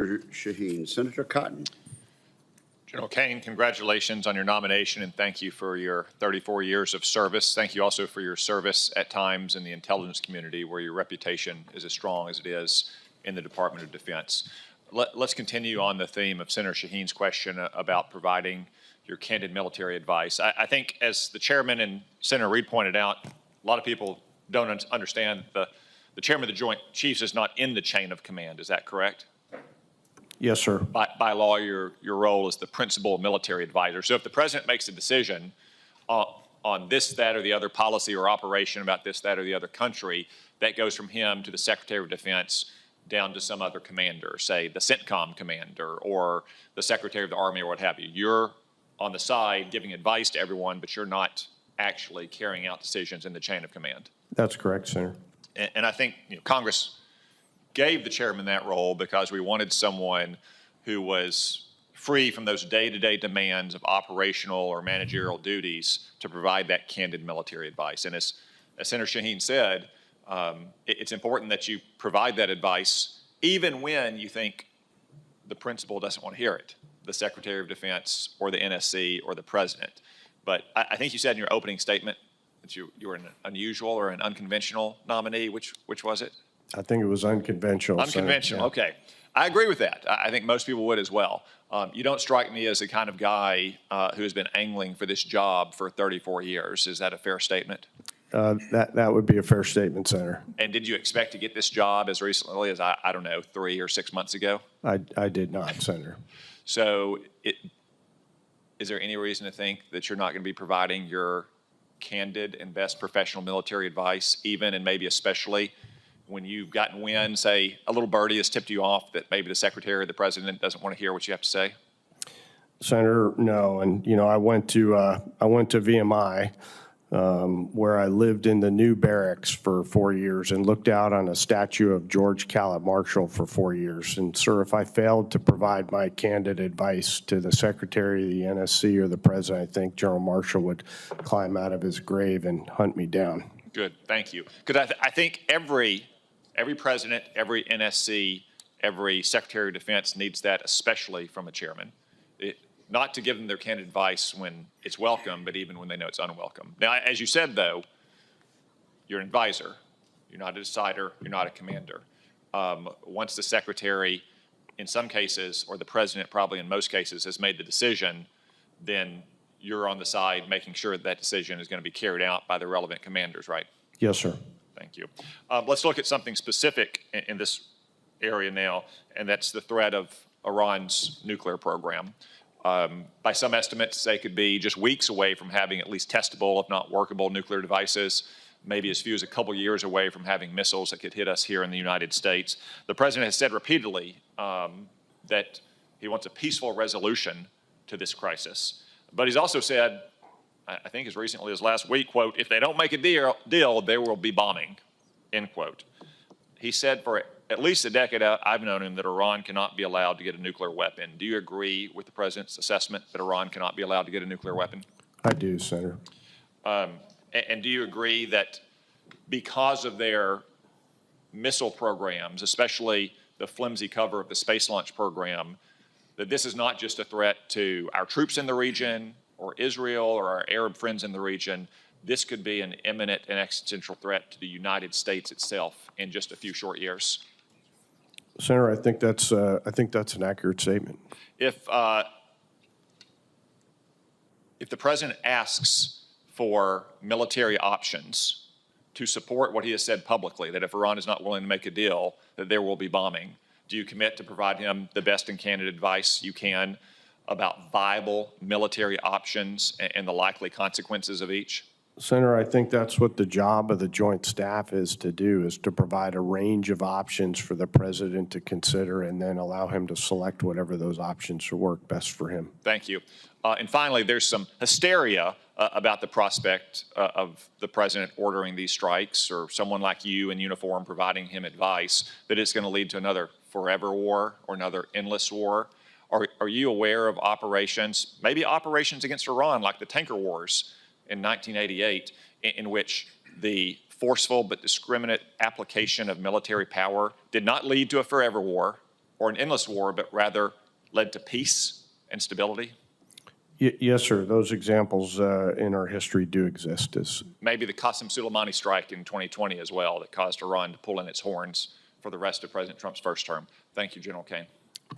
Shaheen. Senator Cotton. General Caine, congratulations on your nomination, and thank you for your 34 years of service. Thank you also for your service at times in the intelligence community, where your reputation is as strong as it is in the Department of Defense. Let's continue on the theme of Senator Shaheen's question about providing your candid military advice. I think, as the chairman and Senator Reid pointed out, a lot of people don't understand the chairman of the Joint Chiefs is not in the chain of command. Is that correct? Yes, sir. By law, your role is the principal military advisor. So if the president makes a decision on this, that, or the other policy or operation about this, that, or the other country, that goes from him to the Secretary of Defense down to some other commander, say the CENTCOM commander or the Secretary of the Army or what have you. You're on the side giving advice to everyone, but you're not actually carrying out decisions in the chain of command. That's correct, Senator. And I think Congress gave the chairman that role because we wanted someone who was free from those day-to-day demands of operational or managerial duties to provide that candid military advice. And as Senator Shaheen said, it's important that you provide that advice even when you think the principal doesn't want to hear it, the Secretary of Defense or the NSC or the President. But I think you said in your opening statement that you were an unusual or an unconventional nominee. Which was it? I think it was unconventional. Unconventional, Senator. okay. I agree with that. I think most people would as well. You don't strike me as the kind of guy who has been angling for this job for 34 years. Is that a fair statement? That would be a fair statement, Senator. And did you expect to get this job as recently as, I don't know, 3 or 6 months ago? I did not, Senator. So is there any reason to think that you're not going to be providing your candid and best professional military advice, even and maybe especially when you've gotten wind, say, a little birdie has tipped you off that maybe the Secretary or the President doesn't want to hear what you have to say? Senator, no. And, I went to VMI, where I lived in the new barracks for 4 years and looked out on a statue of George Caleb Marshall for 4 years. And, sir, if I failed to provide my candid advice to the Secretary, the NSC, or the President, I think General Marshall would climb out of his grave and hunt me down. Good, thank you. Because I think every president, every NSC, every Secretary of Defense needs that, especially from a chairman. Not to give them their candid advice when it's welcome, but even when they know it's unwelcome. Now, as you said, though, you're an advisor. You're not a decider. You're not a commander. Once the Secretary, in some cases, or the President probably in most cases, has made the decision, then you're on the side making sure that decision is going to be carried out by the relevant commanders, right? Yes, sir. Thank you. Let's look at something specific in this area now, and that's the threat of Iran's nuclear program. By some estimates, they could be just weeks away from having at least testable, if not workable, nuclear devices, maybe as few as a couple years away from having missiles that could hit us here in the United States. The President has said repeatedly that he wants a peaceful resolution to this crisis. But he's also said, I think as recently as last week, quote, if they don't make a deal, there will be bombing, end quote. He said for at least a decade I've known him that Iran cannot be allowed to get a nuclear weapon. Do you agree with the President's assessment that Iran cannot be allowed to get a nuclear weapon? I do, Senator. And do you agree that because of their missile programs, especially the flimsy cover of the space launch program, that this is not just a threat to our troops in the region or Israel or our Arab friends in the region? This could be an imminent and existential threat to the United States itself in just a few short years. Senator, I think that's an accurate statement. If the President asks for military options to support what he has said publicly, that if Iran is not willing to make a deal, that there will be bombing, do you commit to provide him the best and candid advice you can about viable military options and the likely consequences of each? Senator, I think that's what the job of the Joint Staff is to do, is to provide a range of options for the President to consider and then allow him to select whatever those options will work best for him. Thank you. And finally, there's some hysteria about the prospect of the President ordering these strikes, or someone like you in uniform providing him advice, that it's going to lead to another forever war or another endless war. Are you aware of operations, maybe operations against Iran, like the tanker wars in 1988, in which the forceful but discriminate application of military power did not lead to a forever war, or an endless war, but rather led to peace and stability? Yes, sir. Those examples in our history do exist. Maybe the Qasem Soleimani strike in 2020 as well that caused Iran to pull in its horns for the rest of President Trump's first term. Thank you, General Caine.